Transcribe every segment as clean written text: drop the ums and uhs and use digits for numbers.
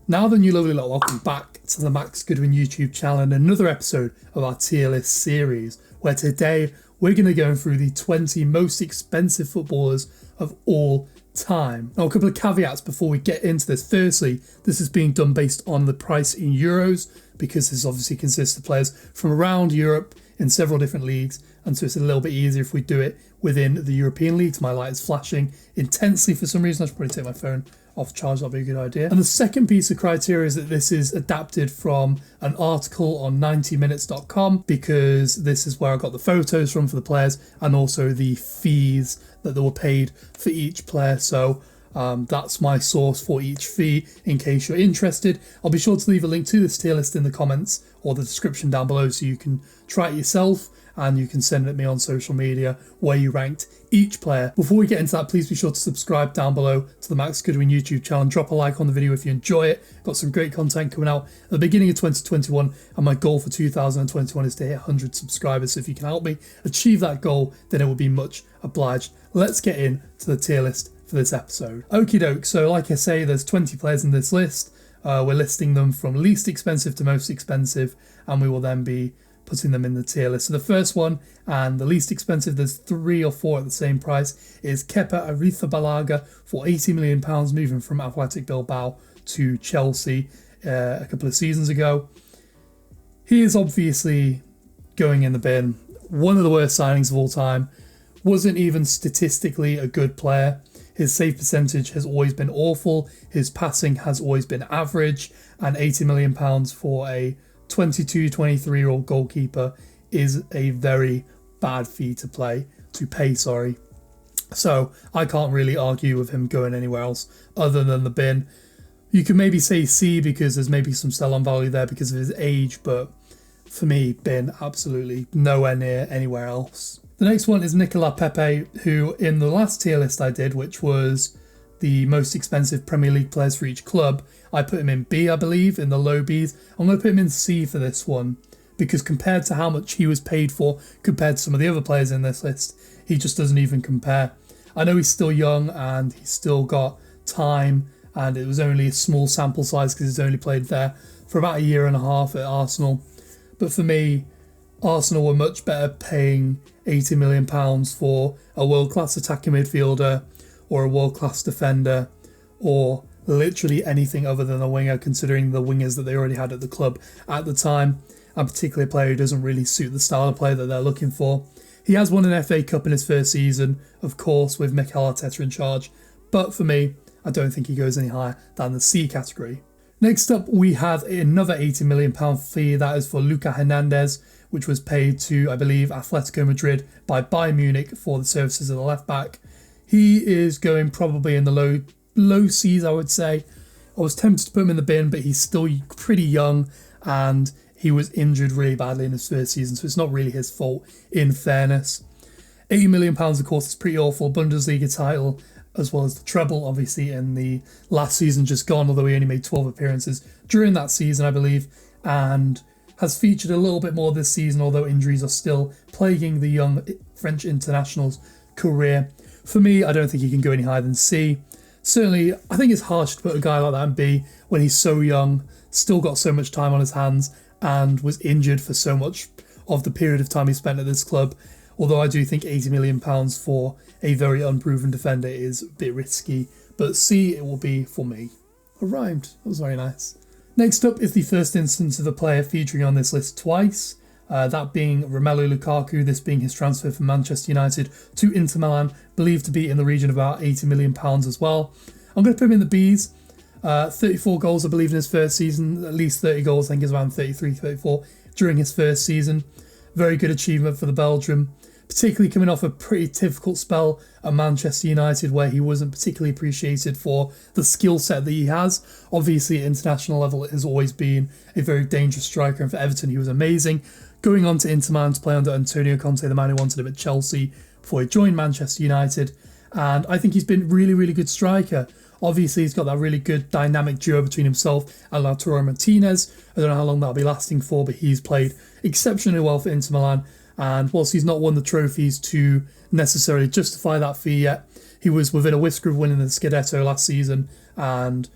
Now then, you lovely lot, welcome back to the Max Goodwin YouTube channel and another episode of our tier list series, where today we're going to go through the 20 most expensive footballers of all time. Now, a couple of caveats before we get into this. Firstly, this is being done based on the price in euros, because this obviously consists of players from around Europe in several different leagues, and so it's a little bit easier if we do it within the European leagues. My light is flashing intensely for some reason. I should probably take my phone off charge, that'll be a good idea. And the second piece of criteria is that this is adapted from an article on 90minutes.com, because this is where I got the photos from for the players and also the fees that they were paid for each player. So that's my source for each fee in case you're interested. I'll be sure to leave a link to this tier list in the comments or the description down below so you can try it yourself, and you can send it to me on social media where you ranked each player. Before we get into that, please be sure to subscribe down below to the Max Goodwin YouTube channel and drop a like on the video if you enjoy it. Got some great content coming out at the beginning of 2021, and my goal for 2021 is to hit 100 subscribers. So if you can help me achieve that goal, then it will be much obliged. Let's get into the tier list for this episode. Okie doke, so like I say, there's 20 players in this list. We're listing them from least expensive to most expensive, and we will then be putting them in the tier list. So the first one, and the least expensive, there's 3 or 4 at the same price, is Kepa Arrizabalaga for £80 million, moving from Athletic Bilbao to Chelsea a couple of seasons ago. He is obviously going in the bin. One of the worst signings of all time. Wasn't even statistically a good player. His save percentage has always been awful. His passing has always been average, and £80 million for a 23-year-old goalkeeper is a very bad fee to pay. So I can't really argue with him going anywhere else other than the bin. You could maybe say C because there's maybe some sell-on value there because of his age, but for me, bin, absolutely nowhere near anywhere else. The next one is Nicolas Pepe, who in the last tier list I did, which was the most expensive Premier League players for each club, I put him in B, I believe, in the low Bs. I'm going to put him in C for this one, because compared to how much he was paid for, compared to some of the other players in this list, he just doesn't even compare. I know he's still young and he's still got time, and it was only a small sample size because he's only played there for about a year and a half at Arsenal. But for me, Arsenal were much better paying £80 million for a world-class attacking midfielder or a world-class defender or literally anything other than a winger, considering the wingers that they already had at the club at the time, and particularly a player who doesn't really suit the style of play that they're looking for. He has won an FA Cup in his first season, of course, with Mikel Arteta in charge, but for me, I don't think he goes any higher than the C category. Next up, we have another £80 million fee. That is for Lucas Hernandez, which was paid to, I believe, Atletico Madrid by Bayern Munich for the services of the left-back. He is going probably in the low C's, I would say. I was tempted to put him in the bin, but he's still pretty young, and he was injured really badly in his first season, so it's not really his fault, in fairness. £80 million, of course, is pretty awful. Bundesliga title, as well as the treble, obviously, in the last season just gone, although he only made 12 appearances during that season, I believe, and has featured a little bit more this season, although injuries are still plaguing the young French international's career. For me, I don't think he can go any higher than C. Certainly, I think it's harsh to put a guy like that in B when he's so young, still got so much time on his hands, and was injured for so much of the period of time he spent at this club. Although I do think £80 million for a very unproven defender is a bit risky, but C it will be for me. I rhymed, that was very nice. Next up is the first instance of a player featuring on this list twice, that being Romelu Lukaku, this being his transfer from Manchester United to Inter Milan, believed to be in the region of about £80 million as well. I'm going to put him in the Bs. 34 goals, I believe, in his first season, at least 30 goals, I think it's around 33, 34 during his first season. Very good achievement for the Belgian, particularly coming off a pretty difficult spell at Manchester United where he wasn't particularly appreciated for the skill set that he has. Obviously, at international level, it has always been a very dangerous striker, and for Everton, he was amazing. Going on to Inter Milan to play under Antonio Conte, the man who wanted him at Chelsea before he joined Manchester United, and I think he's been a really, really good striker. Obviously, he's got that really good dynamic duo between himself and Lautaro Martinez. I don't know how long that'll be lasting for, but he's played exceptionally well for Inter Milan. And whilst he's not won the trophies to necessarily justify that fee yet, he was within a whisker of winning the Scudetto last season and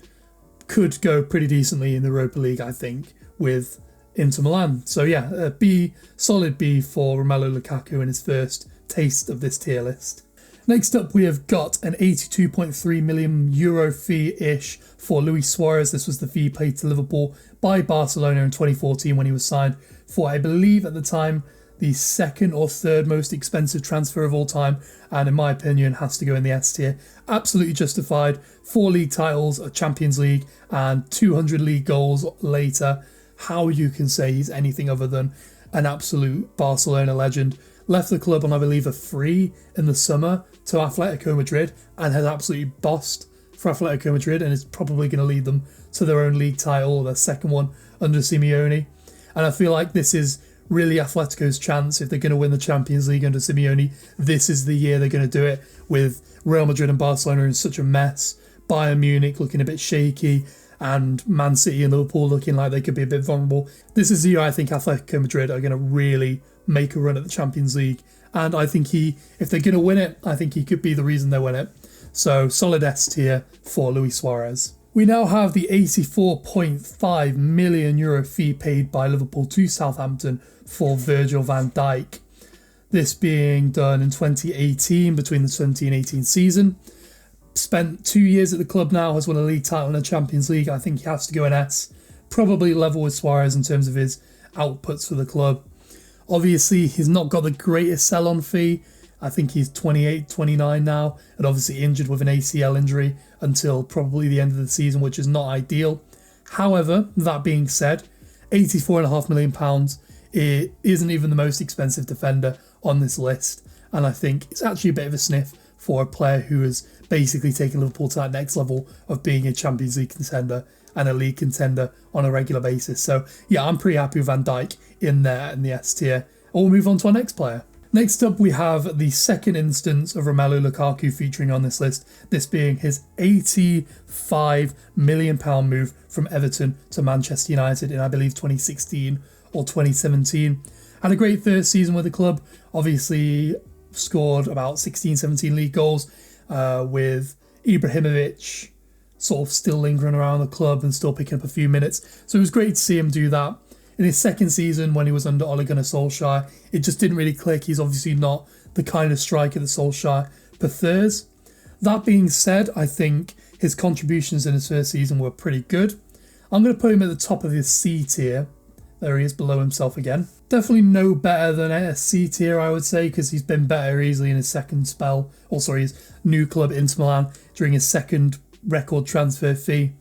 could go pretty decently in the Europa League, I think, with Inter Milan. So yeah, a B, solid B for Romelu Lukaku in his first taste of this tier list. Next up, we have got an €82.3 million fee-ish for Luis Suarez. This was the fee paid to Liverpool by Barcelona in 2014 when he was signed for, I believe at the time, the second or third most expensive transfer of all time, and in my opinion has to go in the S tier. Absolutely justified. 4 league titles, a Champions League, and 200 league goals later. How you can say he's anything other than an absolute Barcelona legend. Left the club on, I believe, a free in the summer to Atletico Madrid and has absolutely bossed for Atletico Madrid and is probably going to lead them to their own league title, their second one under Simeone. And I feel like this is really Atletico's chance. If they're going to win the Champions League under Simeone, this is the year they're going to do it, with Real Madrid and Barcelona in such a mess, Bayern Munich looking a bit shaky, and Man City and Liverpool looking like they could be a bit vulnerable. This is the year I think Atletico Madrid are going to really make a run at the Champions League, and I think if they're going to win it, I think he could be the reason they win it. So solid S tier for Luis Suarez. We now have the €84.5 million fee paid by Liverpool to Southampton for Virgil van Dijk. This being done in 2018, between the 17-18 season. Spent 2 years at the club now, has won a league title and a Champions League. I think he has to go in S. Probably level with Suarez in terms of his outputs for the club. Obviously, he's not got the greatest sell-on fee. I think he's 28, 29 now, and obviously injured with an ACL injury until probably the end of the season, which is not ideal. However, that being said, £84.5 million, it isn't even the most expensive defender on this list, and I think it's actually a bit of a sniff for a player who has basically taken Liverpool to that next level of being a Champions League contender and a league contender on a regular basis. So yeah, I'm pretty happy with Van Dijk in there in the S tier. And we'll move on to our next player. Next up, we have the second instance of Romelu Lukaku featuring on this list, this being his £85 million move from Everton to Manchester United in, I believe, 2016 or 2017. Had a great first season with the club, obviously scored about 16, 17 league goals with Ibrahimovic sort of still lingering around the club and still picking up a few minutes. So it was great to see him do that. In his second season, when he was under Ole Gunnar Solskjaer, it just didn't really click. He's obviously not the kind of striker that Solskjaer prefers. That being said, I think his contributions in his first season were pretty good. I'm going to put him at the top of his C tier. There he is, below himself again. Definitely no better than a C tier, I would say, because he's been better easily in his second spell. His new club, Inter Milan, during his second record transfer fee.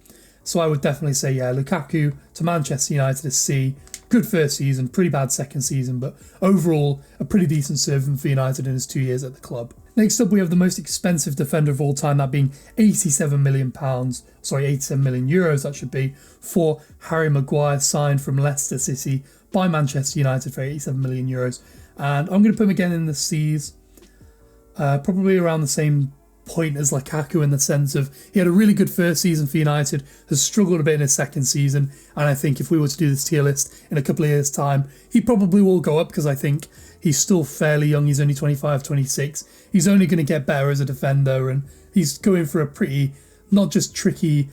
So I would definitely say, yeah, Lukaku to Manchester United is C. Good first season, pretty bad second season, but overall a pretty decent servant for United in his 2 years at the club. Next up, we have the most expensive defender of all time, that being €87 million, €87 million that should be, for Harry Maguire, signed from Leicester City by Manchester United for €87 million. And I'm going to put him again in the C's, probably around the same point as Lukaku, in the sense of he had a really good first season for United, has struggled a bit in his second season, and I think if we were to do this tier list in a couple of years' time, he probably will go up, because I think he's still fairly young. He's only 25, 26. He's only going to get better as a defender, and he's going for a pretty, not just tricky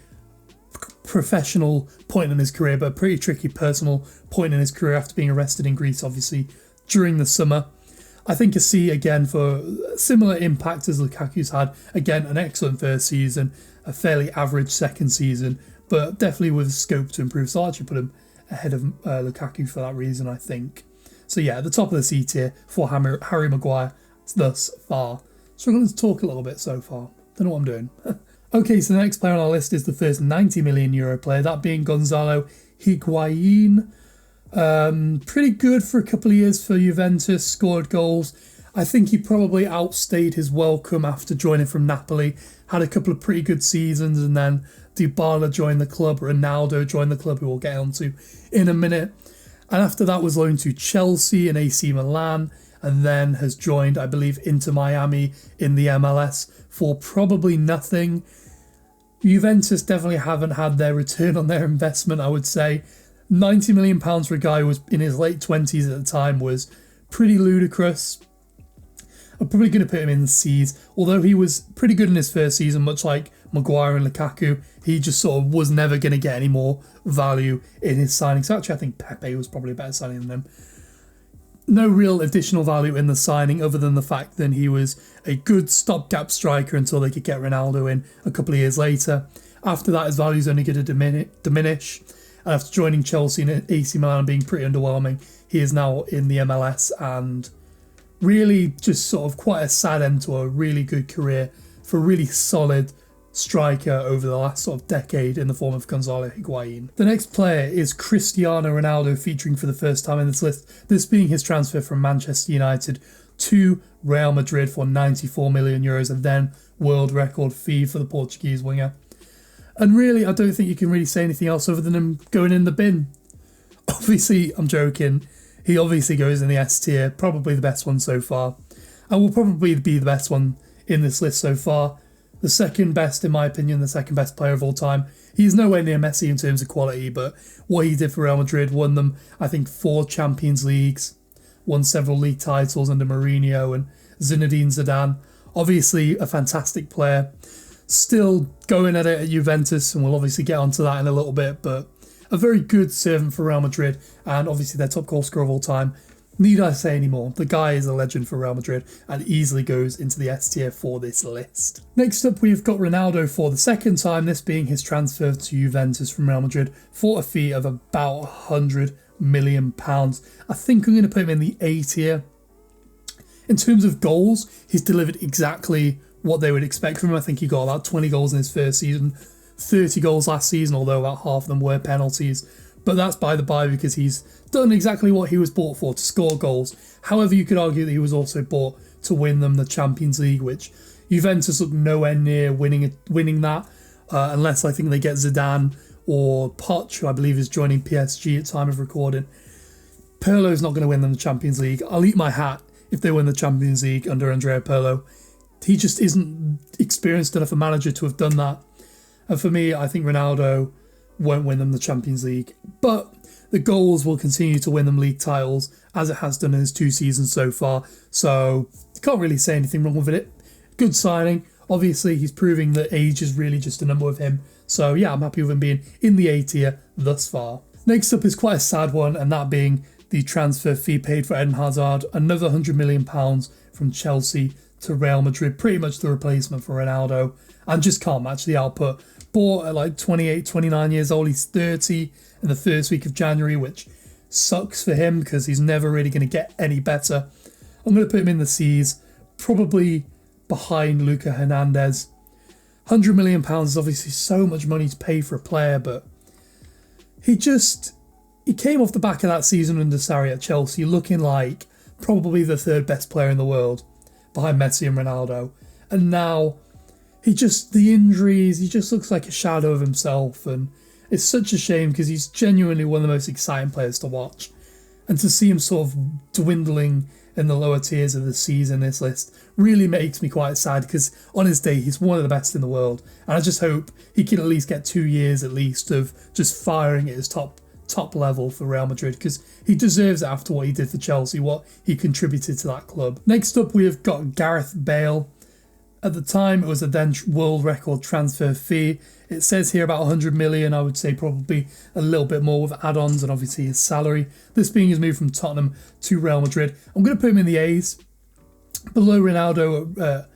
professional point in his career, but a pretty tricky personal point in his career after being arrested in Greece, obviously, during the summer. I think a C again for similar impact as Lukaku's had. Again, an excellent first season, a fairly average second season, but definitely with scope to improve. So I'll actually put him ahead of Lukaku for that reason, I think. So yeah, at the top of the C tier for Harry Maguire thus far. Struggling to talk a little bit so far. Don't know what I'm doing. Okay, so the next player on our list is the first €90 million player, that being Gonzalo Higuain. Pretty good for a couple of years for Juventus, scored goals. I think he probably outstayed his welcome after joining from Napoli. Had a couple of pretty good seasons, and then Dybala joined the club, Ronaldo joined the club, who we'll get onto in a minute. And after that was loaned to Chelsea and AC Milan, and then has joined, I believe, Inter Miami in the MLS for probably nothing. Juventus definitely haven't had their return on their investment, I would say. £90 million for a guy who was in his late 20s at the time was pretty ludicrous. I'm probably going to put him in the C's, although he was pretty good in his first season, much like Maguire and Lukaku, he just sort of was never going to get any more value in his signing. So actually, I think Pepe was probably a better signing than him. No real additional value in the signing other than the fact that he was a good stopgap striker until they could get Ronaldo in a couple of years later. After that, his value is only going to diminish. And after joining Chelsea and AC Milan being pretty underwhelming, he is now in the MLS and really just sort of quite a sad end to a really good career for a really solid striker over the last sort of decade in the form of Gonzalo Higuain. The next player is Cristiano Ronaldo, featuring for the first time in this list, this being his transfer from Manchester United to Real Madrid for €94 million, a then world record fee for the Portuguese winger. And really, I don't think you can really say anything else other than him going in the bin. Obviously, I'm joking. He obviously goes in the S tier, probably the best one so far. And will probably be the best one in this list so far. The second best, in my opinion, the second best player of all time. He's nowhere near Messi in terms of quality, but what he did for Real Madrid, won them, I think, 4 Champions Leagues, won several league titles under Mourinho and Zinedine Zidane. Obviously, a fantastic player. Still going at it at Juventus, and we'll obviously get onto that in a little bit, but a very good servant for Real Madrid, and obviously their top goal scorer of all time. Need I say any more? The guy is a legend for Real Madrid and easily goes into the S tier for this list. Next up, we've got Ronaldo for the second time, this being his transfer to Juventus from Real Madrid for a fee of about £100 million. I think I'm going to put him in the A tier. In terms of goals, he's delivered exactly what they would expect from him. I think he got about 20 goals in his first season, 30 goals last season, although about half of them were penalties. But that's by the by because he's done exactly what he was bought for, to score goals. However, you could argue that he was also bought to win them the Champions League, which Juventus look nowhere near winning that, unless I think they get Zidane or Poch, who I believe is joining PSG at time of recording. Pirlo's not going to win them the Champions League. I'll eat my hat if they win the Champions League under Andrea Pirlo. He just isn't experienced enough a manager to have done that. And for me, I think Ronaldo won't win them the Champions League, but the goals will continue to win them league titles as it has done in his 2 seasons so far. So can't really say anything wrong with it. Good signing. Obviously, he's proving that age is really just a number with him. So yeah, I'm happy with him being in the A tier thus far. Next up is quite a sad one, and that being the transfer fee paid for Eden Hazard, another £100 million from Chelsea to Real Madrid, pretty much the replacement for Ronaldo, and just can't match the output. Bought at like 28, 29 years old, he's 30 in the first week of January, which sucks for him because he's never really going to get any better. I'm going to put him in the C's, probably behind Luka Hernandez. £100 million is obviously so much money to pay for a player, but he came off the back of that season under Sarri at Chelsea looking like probably the third best player in the world behind Messi and Ronaldo. And now the injuries, he just looks like a shadow of himself, and it's such a shame because he's genuinely one of the most exciting players to watch. And to see him sort of dwindling in the lower tiers of the season, this list really makes me quite sad because on his day, he's one of the best in the world. And I just hope he can at least get 2 years at least of just firing at his top level for Real Madrid, because he deserves it after what he did for Chelsea, what he contributed to that club. Next up, we have got Gareth Bale. At the time, it was a then world record transfer fee. It says here about 100 million. I would say probably a little bit more with add-ons and obviously his salary. This being his move from Tottenham to Real Madrid. I'm going to put him in the A's, below Ronaldo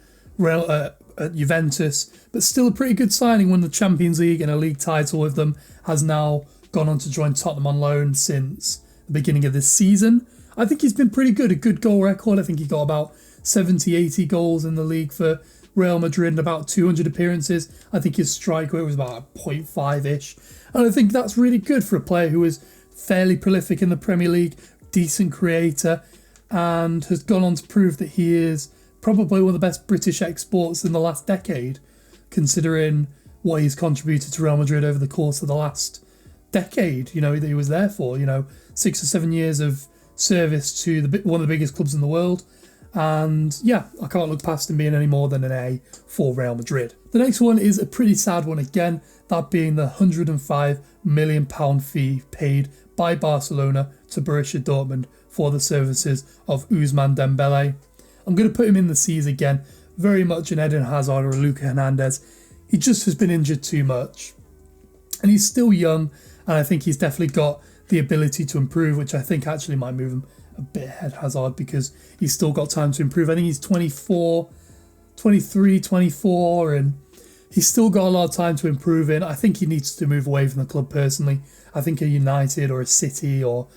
at Juventus, but still a pretty good signing. Won the Champions League and a league title with them. Has now gone on to join Tottenham on loan since the beginning of this season. I think he's been pretty good, a good goal record. I think he got about 70, 80 goals in the league for Real Madrid and about 200 appearances. I think his strike rate was about 0.5-ish. And I think that's really good for a player who is fairly prolific in the Premier League, decent creator, and has gone on to prove that he is probably one of the best British exports in the last decade, considering what he's contributed to Real Madrid over the course of the last decade, that he was there for, 6 or 7 years of service to one of the biggest clubs in the world. And yeah, I can't look past him being any more than an A for Real Madrid. The next one is a pretty sad one again, that being the £105 million fee paid by Barcelona to Borussia Dortmund for the services of Ousmane Dembele. I'm going to put him in the C's again, very much an Eden Hazard or a Luka Hernandez. he just has been injured too much. And he's still young, and I think he's definitely got the ability to improve, which I think actually might move him a bit ahead Hazard, because he's still got time to improve. I think he's 24, 23, 24, and he's still got a lot of time to improve in. I think he needs to move away from the club personally. I think a United or a City or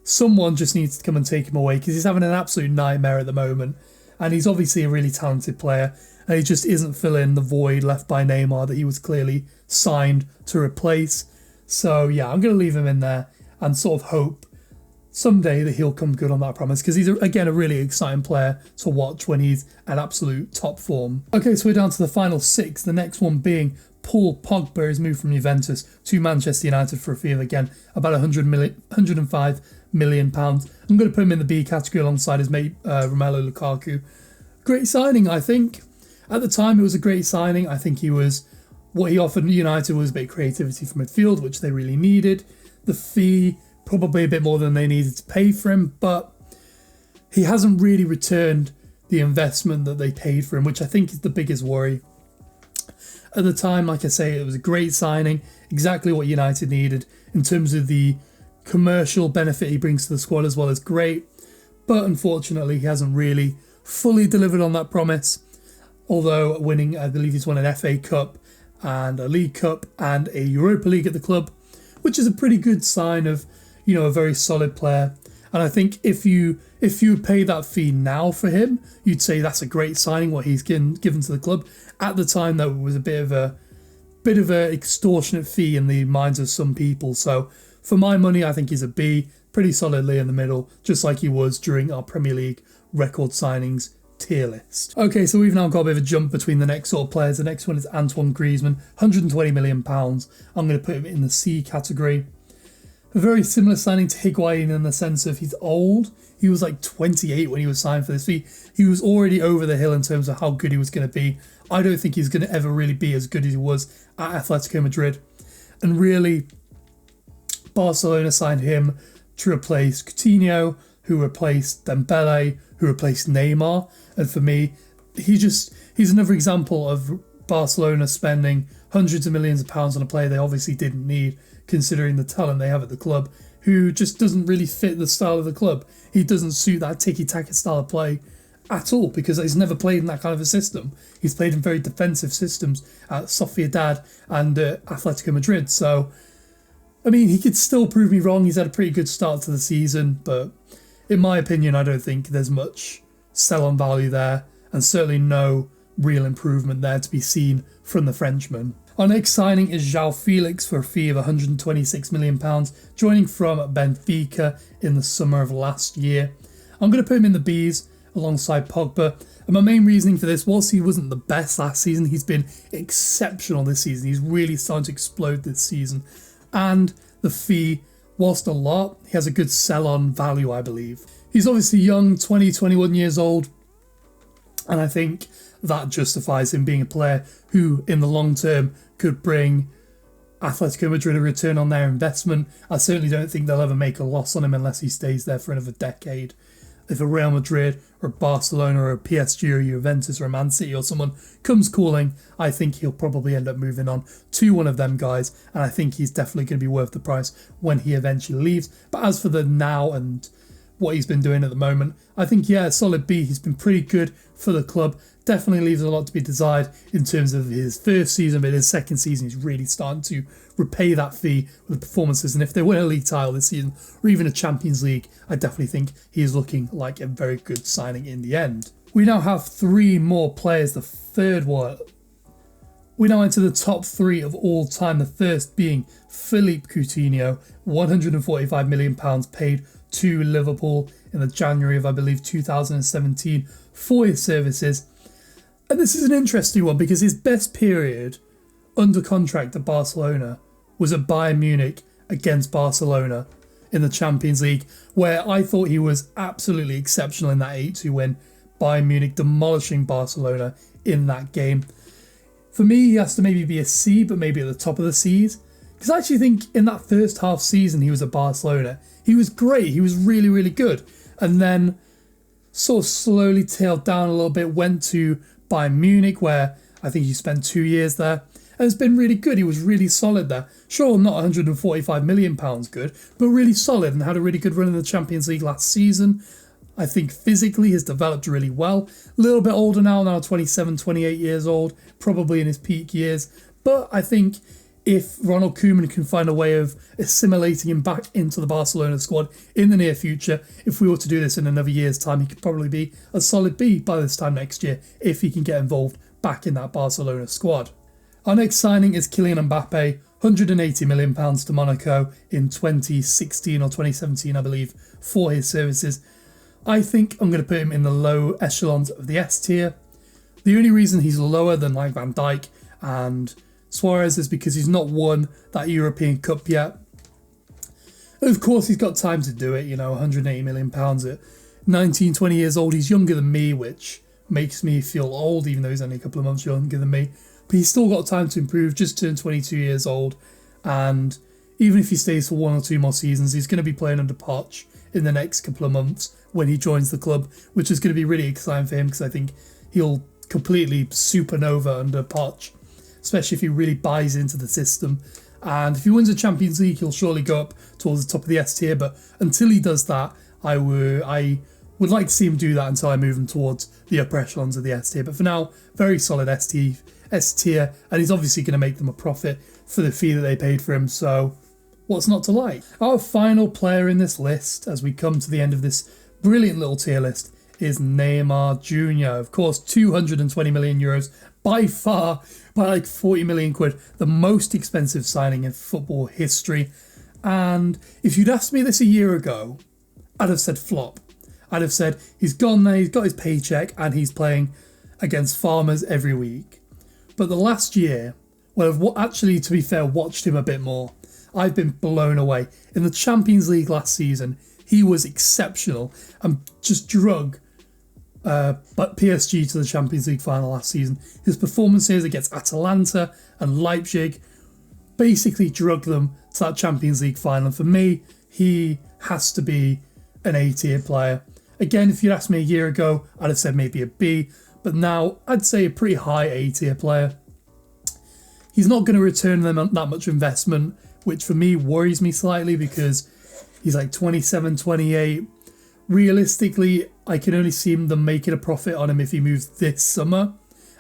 someone just needs to come and take him away, because he's having an absolute nightmare at the moment. And he's obviously a really talented player, and he just isn't filling the void left by Neymar that he was clearly signed to replace. So yeah, I'm going to leave him in there and sort of hope someday that he'll come good on that promise, because he's, again, a really exciting player to watch when he's at absolute top form. Okay, so we're down to the final 6. The next one being Paul Pogba is moved from Juventus to Manchester United for a fee of, again, about 105 million pounds. I'm going to put him in the B category alongside his mate Romelu Lukaku. Great signing, I think. At the time, it was a great signing. I think what he offered United was a bit of creativity from midfield, which they really needed. The fee, probably a bit more than they needed to pay for him, but he hasn't really returned the investment that they paid for him, which I think is the biggest worry. At the time, like I say, it was a great signing, exactly what United needed in terms of the commercial benefit he brings to the squad as well as great, but unfortunately he hasn't really fully delivered on that promise, although winning, I believe he's won an FA Cup and a League Cup and a Europa League at the club, which is a pretty good sign of, a very solid player. And I think if you pay that fee now for him, you'd say that's a great signing, what he's given to the club. At the time, though, it was a bit of a extortionate fee in the minds of some people. So for my money, I think he's a B, pretty solidly in the middle, just like he was during our Premier League record signings tier list. Okay, so we've now got a bit of a jump between the next sort of players. The next one is Antoine Griezmann, £120 million. I'm going to put him in the C category. A very similar signing to Higuain in the sense of he's old. He was like 28 when he was signed for this fee. He was already over the hill in terms of how good he was going to be. I don't think he's going to ever really be as good as he was at Atletico Madrid. And really, Barcelona signed him to replace Coutinho, who replaced Dembele, who replaced Neymar. And for me, he's another example of Barcelona spending hundreds of millions of pounds on a player they obviously didn't need, considering the talent they have at the club, who just doesn't really fit the style of the club. He doesn't suit that tiki-taka style of play at all, because he's never played in that kind of a system. He's played in very defensive systems at Sociedad and Atletico Madrid. So, I mean, he could still prove me wrong. He's had a pretty good start to the season, but in my opinion, I don't think there's much sell-on value there, and certainly no real improvement there to be seen from the Frenchman. Our next signing is João Felix for a fee of £126 million, joining from Benfica in the summer of last year. I'm going to put him in the Bs alongside Pogba, and my main reasoning for this, whilst he wasn't the best last season, he's been exceptional this season. He's really starting to explode this season, and the fee, whilst a lot, he has a good sell-on value, I believe. He's obviously young, 20, 21 years old, and I think that justifies him being a player who, in the long term, could bring Atletico Madrid a return on their investment. I certainly don't think they'll ever make a loss on him unless he stays there for another decade. If a Real Madrid or a Barcelona or a PSG or a Juventus or a Man City or someone comes calling, I think he'll probably end up moving on to one of them guys, and I think he's definitely going to be worth the price when he eventually leaves. But as for the now and what he's been doing at the moment, I think, yeah, solid B. He's been pretty good for the club. Definitely leaves a lot to be desired in terms of his first season, but his second season he's really starting to repay that fee with performances. And if they win a league title this season, or even a Champions League, I definitely think he's looking like a very good signing in the end. We now have 3 more players. The third one, we now enter the top 3 of all time. The first being Philippe Coutinho, £145 million paid to Liverpool in the January of, I believe, 2017 for his services. And this is an interesting one because his best period under contract at Barcelona was at Bayern Munich against Barcelona in the Champions League, where I thought he was absolutely exceptional in that 8-2 win. Bayern Munich demolishing Barcelona in that game. For me, he has to maybe be a C, but maybe at the top of the Cs. Because I actually think in that first half season he was at Barcelona, he was great. He was really, really good. And then sort of slowly tailed down a little bit, went to Bayern Munich, where I think he spent 2 years there. and it's been really good. He was really solid there. Sure, not £145 million good, but really solid and had a really good run in the Champions League last season. I think physically has developed really well. A little bit older now 27, 28 years old, probably in his peak years. But I think if Ronald Koeman can find a way of assimilating him back into the Barcelona squad in the near future, if we were to do this in another year's time, he could probably be a solid B by this time next year if he can get involved back in that Barcelona squad. Our next signing is Kylian Mbappe, £180 million to Monaco in 2016 or 2017, I believe, for his services. I think I'm going to put him in the low echelons of the S tier. The only reason he's lower than like Van Dijk and Suarez is because he's not won that European Cup yet. Of course, he's got time to do it, £180 million at 19, 20 years old. He's younger than me, which makes me feel old, even though he's only a couple of months younger than me. But he's still got time to improve, just turned 22 years old. And even if he stays for 1 or 2 more seasons, he's going to be playing under Poch in the next couple of months when he joins the club, which is going to be really exciting for him because I think he'll completely supernova under Poch, especially if he really buys into the system. And if he wins the Champions League, he'll surely go up towards the top of the S tier. But until he does that, I would like to see him do that until I move him towards the upper echelons of the S tier. But for now, very solid S tier, and he's obviously going to make them a profit for the fee that they paid for him. So what's not to like? Our final player in this list, as we come to the end of this brilliant little tier list, is Neymar Jr. Of course, 220 million euros, by far, by like 40 million quid, the most expensive signing in football history. And if you'd asked me this a year ago, I'd have said flop. I'd have said he's gone there, he's got his paycheck, and he's playing against farmers every week. But the last year, well, I've actually, to be fair, watched him a bit more. I've been blown away. In the Champions League last season, he was exceptional and just drug but PSG to the Champions League final last season. His performances against Atalanta and Leipzig basically drug them to that Champions League final. For me, he has to be an A-tier player. Again, if you'd asked me a year ago, I'd have said maybe a B, but now I'd say a pretty high A-tier player. He's not going to return them that much investment, which for me worries me slightly because he's like 27, 28. Realistically, I can only see them making a profit on him if he moves this summer.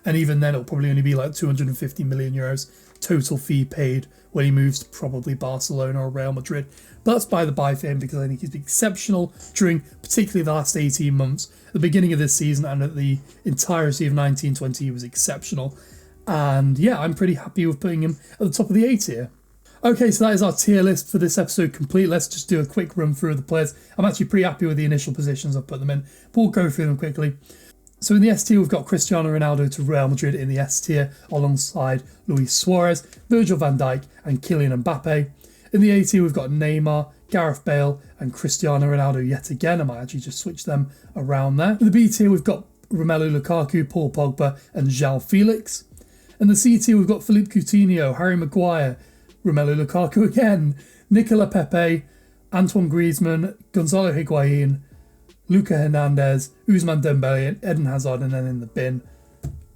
And even then, it'll probably only be like 250 million euros total fee paid when he moves to probably Barcelona or Real Madrid. But that's by the by for him because I think he's been exceptional during particularly the last 18 months. At the beginning of this season and at the entirety of 19-20, he was exceptional. And yeah, I'm pretty happy with putting him at the top of the A tier. Okay, so that is our tier list for this episode complete. Let's just do a quick run through of the players. I'm actually pretty happy with the initial positions I've put them in, but we'll go through them quickly. So in the S tier, we've got Cristiano Ronaldo to Real Madrid in the S tier, alongside Luis Suarez, Virgil van Dijk and Kylian Mbappe. In the A tier, we've got Neymar, Gareth Bale and Cristiano Ronaldo yet again. I might actually just switch them around there. In the B tier, we've got Romelu Lukaku, Paul Pogba and João Felix. In the C tier, we've got Philippe Coutinho, Harry Maguire, Romelu Lukaku again, Nicola Pepe, Antoine Griezmann, Gonzalo Higuain, Luca Hernandez, Ousmane Dembele and Eden Hazard, and then in the bin,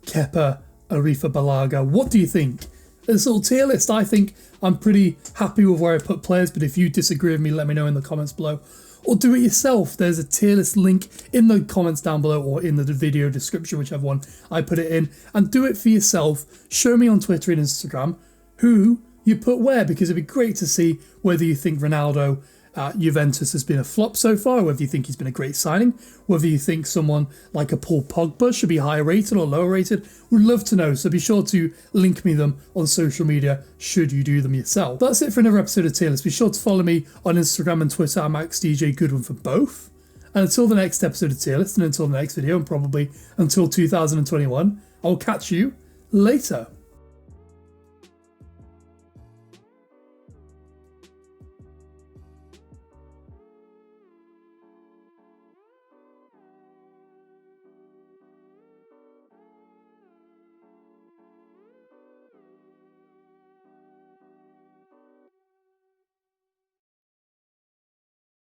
Kepa Arrizabalaga. What do you think? This little tier list, I think I'm pretty happy with where I put players, but if you disagree with me, let me know in the comments below. Or do it yourself. There's a tier list link in the comments down below or in the video description, whichever one I put it in. And do it for yourself. Show me on Twitter and Instagram who you put where, because it'd be great to see whether you think Ronaldo at Juventus has been a flop so far, whether you think he's been a great signing, whether you think someone like a Paul Pogba should be higher rated or lower rated. Would love to know, so be sure to link me them on social media should you do them yourself. That's it for another episode of Tierlist. Be sure to follow me on Instagram and Twitter at MaxDJGoodwin for both. And until the next episode of Tierlist, and until the next video, and probably until 2021, I'll catch you later.